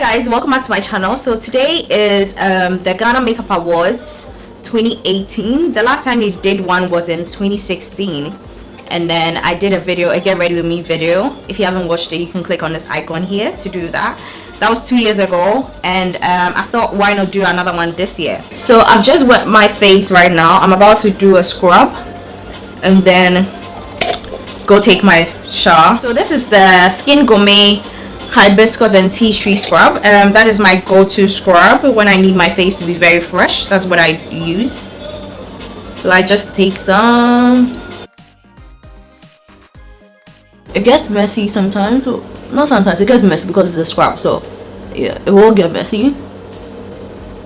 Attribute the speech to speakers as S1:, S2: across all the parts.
S1: guys, welcome back to my channel. So today is the Ghana Makeup Awards 2018. The last time we did one was in 2016, and then I did a video, a get ready with me video. If you haven't watched it, you can click on this icon here to do that. That was 2 years ago, and I thought, why not do another one this year? So I've just wet my face right now. I'm about to do a scrub and then go take my shower. So this is the Skin Gourmet hibiscus and tea tree scrub. That is my go-to scrub when I need my face to be very fresh. That's what I use. So I just take some. It gets messy sometimes. Not sometimes, it gets messy because it's a scrub, so yeah, it will get messy.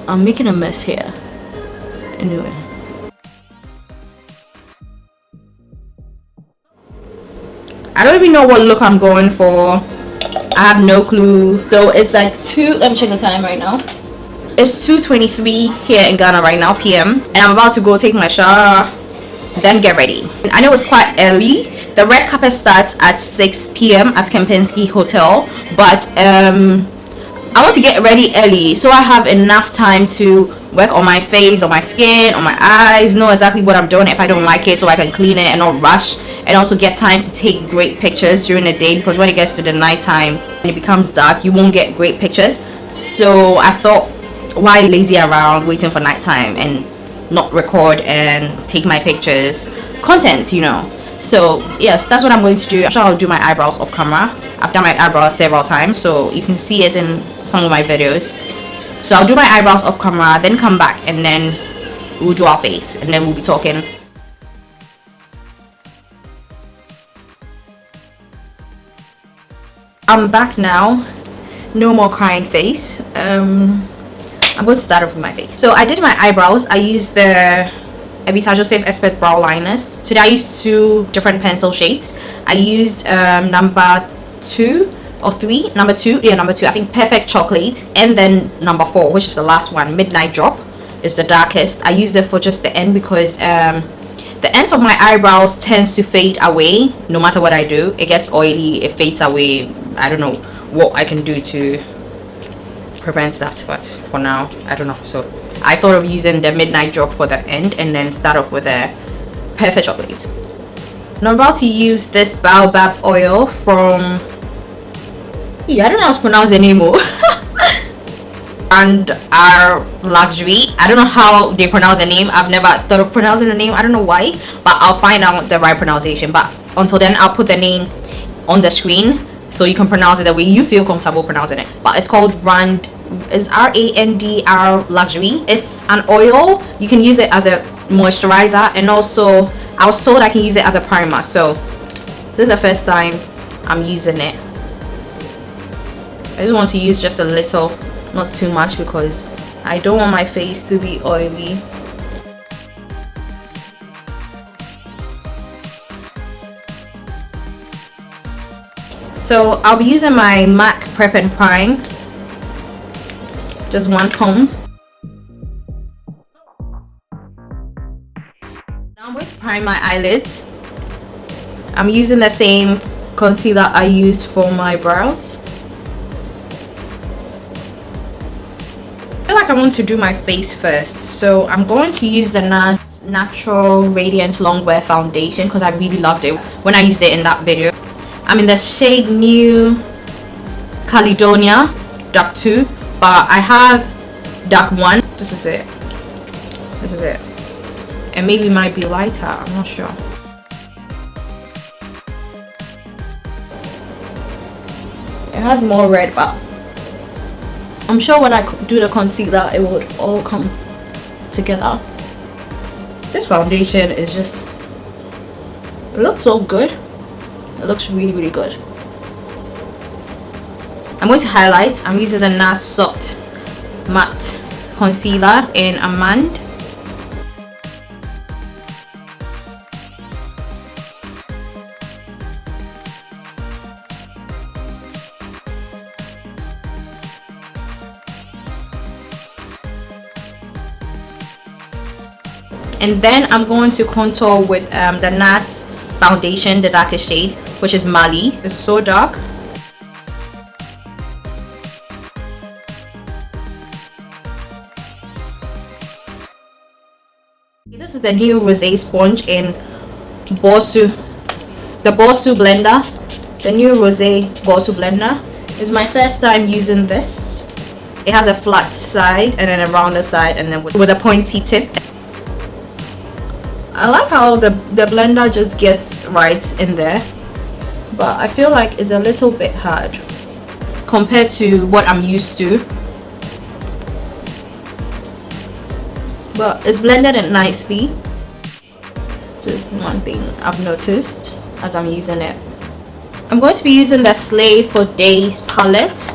S1: I'm making a mess here anyway. I don't even know what look I'm going for. I have no clue. So it's like let me check the time right now. It's 2:23 here in Ghana right now, PM, and I'm about to go take my shower, then get ready. I know it's quite early. The red carpet starts at 6 PM at Kempinski Hotel, but I want to get ready early so I have enough time to work on my face, on my skin, on my eyes, know exactly what I'm doing if I don't like it, so I can clean it and not rush, and also get time to take great pictures during the day, because when it gets to the nighttime and it becomes dark, you won't get great pictures. So I thought, why lazy around waiting for nighttime and not record and take my pictures? Content, you know. So yes, that's what I'm going to do. I'm sure I'll do my eyebrows off camera. I've done my eyebrows several times, so you can see it in some of my videos. So I'll do my eyebrows off camera, then come back, and then we'll do our face, and then we'll be talking. I'm back now. No more crying face. I'm going to start off with my face. So I did my eyebrows. I used the Evisajo Safe Expert brow liners. Today I used 2 different pencil shades. I used number 2 or 3, number 2, yeah, number 2, I think Perfect Chocolate, and then number 4, which is the last one, Midnight Drop, is the darkest. I used it for just the end because the ends of my eyebrows tends to fade away no matter what I do. It gets oily, it fades away. I don't know what I can do to prevent that, but for now I don't know. So I thought of using the Midnight Drop for the end and then start off with a Perfect Chocolate. Now I'm about to use this baobab oil from, yeah, I don't know how to pronounce the name. And our luxury, I don't know how they pronounce the name. I've never thought of pronouncing the name. I don't know why, but I'll find out the right pronunciation. But until then, I'll put the name on the screen so you can pronounce it the way you feel comfortable pronouncing it. But it's called RANDR Luxury. It's an oil. You can use it as a moisturizer, and also I was told I can use it as a primer. So this is the first time I'm using it. I just want to use just a little, not too much, because I don't want my face to be oily. So I'll be using my MAC Prep and Prime, just 1 pump. Now I'm going to prime my eyelids. I'm using the same concealer I used for my brows. I feel like I want to do my face first, so I'm going to use the Nars Natural Radiant Longwear Foundation because I really loved it when I used it in that video. I'm in the shade New Caledonia Dark 2, but I have Dark 1. This is it. This is it. And maybe it might be lighter, I'm not sure. It has more red, but I'm sure when I do the concealer, it would all come together. This foundation is just, it looks so good. It looks really, really good. I'm going to highlight. I'm using the Nars Soft Matte Concealer in Amand. And then I'm going to contour with the Nars Foundation, the darkest shade, which is Mali. It's so dark. This is the new rosé sponge in Bosu, the Bosu blender. The new rosé Bosu blender is my first time using this. It has a flat side and then a rounder side, and then with a pointy tip. I like how the blender just gets right in there, but I feel like it's a little bit hard compared to what I'm used to. But it's blended it nicely. Just one thing I've noticed as I'm using it. I'm going to be using the Slay for Days palette.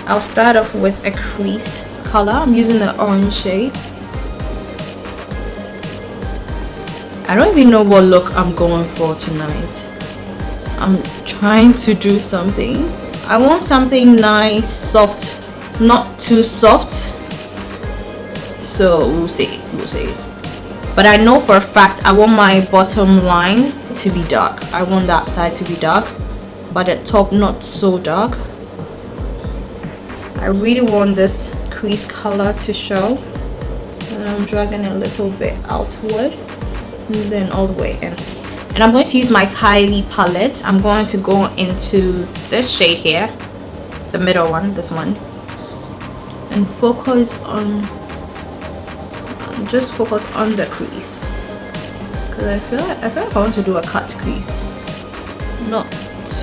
S1: I'll start off with a crease color. I'm using the orange shade. I don't even know what look I'm going for tonight. I'm trying to do something. I want something nice, soft, not too soft. So we'll see. But I know for a fact I want my bottom line to be dark. I want that side to be dark, but the top not so dark. I really want this crease color to show, and I'm dragging it a little bit outward and then all the way in. And I'm going to use my Kylie palette. I'm going to go into this shade here, the middle one, this one, and focus on just focus on the crease, because I feel like I want to do a cut crease, not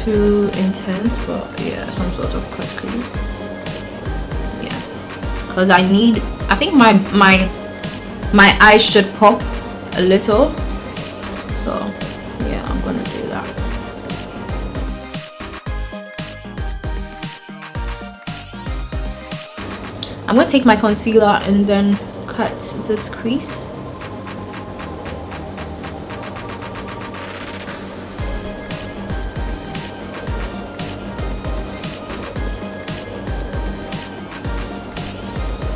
S1: too intense, but yeah, some sort of cut crease. Yeah, because I think my eyes should pop a little, so yeah, I'm gonna do that. I'm gonna take my concealer and then cut this crease.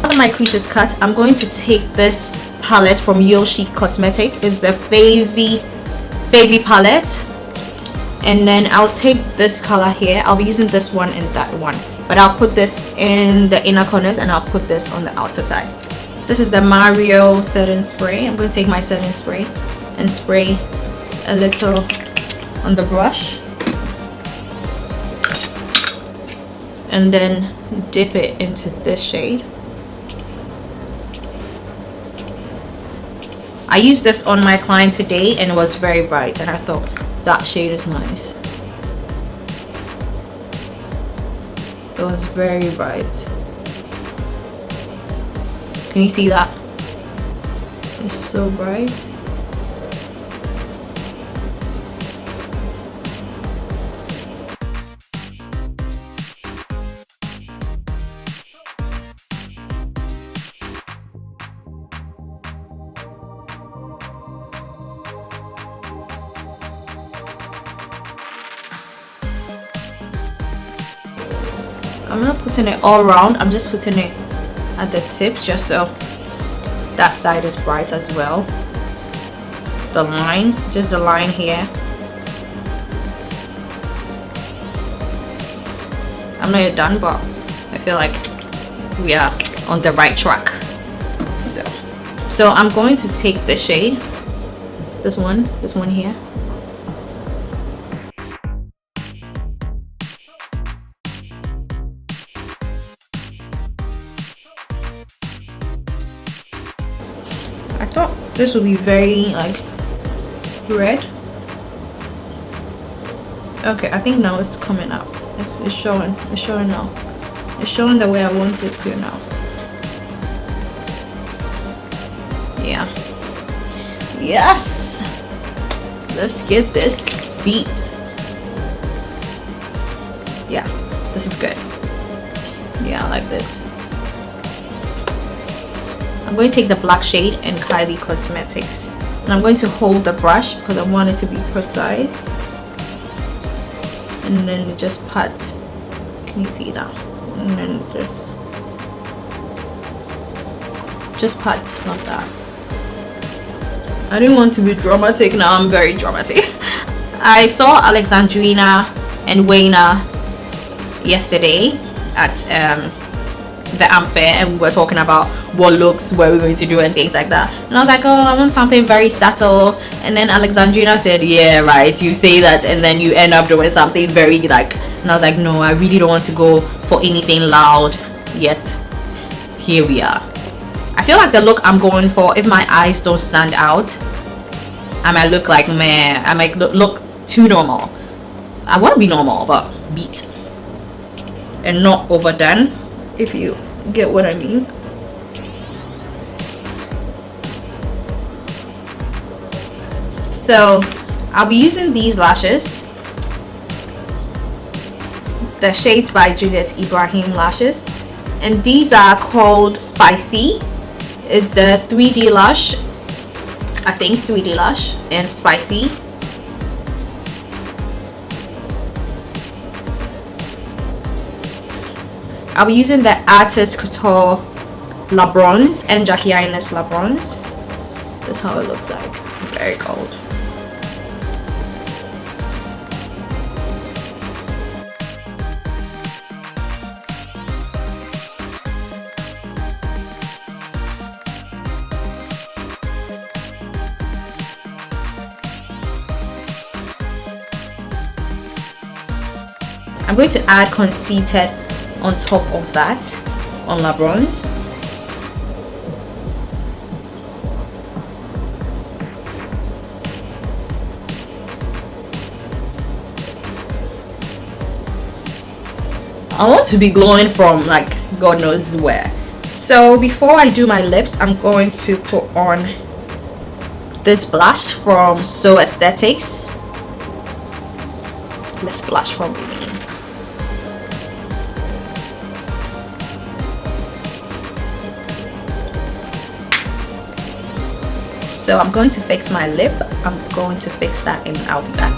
S1: After my crease is cut, I'm going to take this palette from Yoshi Cosmetic. It's the Baby palette, and then I'll take this color here. I'll be using this one and that one, but I'll put this in the inner corners and I'll put this on the outer side. This is the Mario setting spray. I'm going to take my setting spray and spray a little on the brush, and then dip it into this shade. I used this on my client today and it was very bright, and I thought that shade is nice. It was very bright. Can you see that? It's so bright. I'm not putting it all around. I'm just putting it at the tips, just so that side is bright as well. The line, just the line here. I'm not yet done, but I feel like we are on the right track. So I'm going to take the shade, this one here. I thought this would be very like red. Okay, I think now it's coming up. It's showing now. It's showing the way I want it to now. Yeah. Yes. Let's get this beat. Yeah, this is good. Yeah, I like this. I'm going to take the black shade in Kylie Cosmetics, and I'm going to hold the brush because I want it to be precise, and then just pat. Can you see that? And then just pat like that. I didn't want to be dramatic. Now I'm very dramatic. I saw Alexandrina and Wayna yesterday at the Amfair, and we were talking about what looks were we going to do and things like that, and I was like, oh, I want something very subtle. And then Alexandrina said, yeah, right, you say that and then you end up doing something very like, and I was like, no, I really don't want to go for anything loud yet. Here we are. I feel like the look I'm going for, if my eyes don't stand out, I might look like meh, I might look too normal. I want to be normal but beat and not overdone, if you get what I mean. So I'll be using these lashes, the Shades by Juliet Ibrahim lashes, and these are called Spicy. Is the 3D lash, I think 3D lash and Spicy. I'll be using the Artist Couture La Bronze and Jackie Aina's La Bronze. This is how it looks like. Very cold. I'm going to add Conceited on top of that on La Bronze. I want to be glowing from like God knows where. So before I do my lips, I'm going to put on this blush from So Aesthetics. Let's blush from beginning. So I'm going to fix my lip. I'm going to fix that and I'll be back.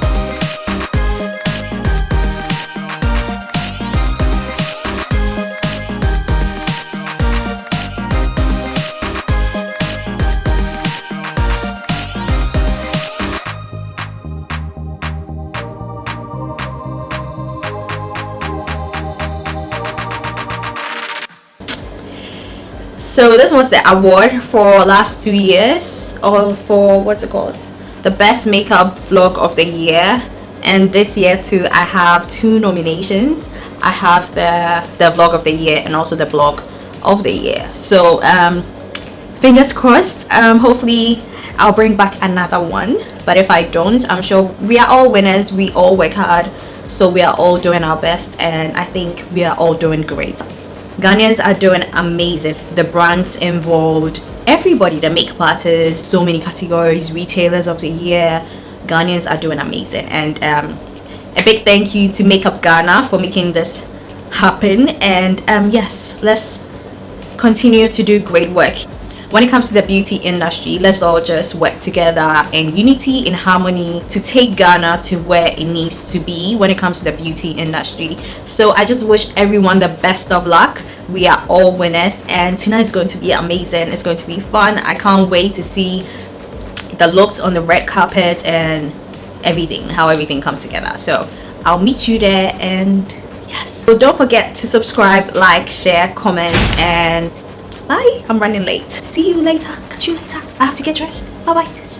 S1: So this was the award for last 2 years, or for what's it called, the best makeup vlog of the year. And this year too, I have 2 nominations. I have the vlog of the year and also the blog of the year. So fingers crossed. Hopefully I'll bring back another one, but if I don't, I'm sure we are all winners. We all work hard, so we are all doing our best, and I think we are all doing great. Ghanaians are doing amazing. The brands involved, everybody, the makeup artists, so many categories, retailers of the year. Ghanaians are doing amazing, and a big thank you to Makeup Ghana for making this happen. And yes, let's continue to do great work. When it comes to the beauty industry, let's all just work together in unity, in harmony, to take Ghana to where it needs to be when it comes to the beauty industry. So I just wish everyone the best of luck. We are all winners, and tonight is going to be amazing. It's going to be fun. I can't wait to see the looks on the red carpet and everything, how everything comes together. So I'll meet you there, and yes. So don't forget to subscribe, like, share, comment, and bye. I'm running late. See you later. Catch you later. I have to get dressed. Bye bye.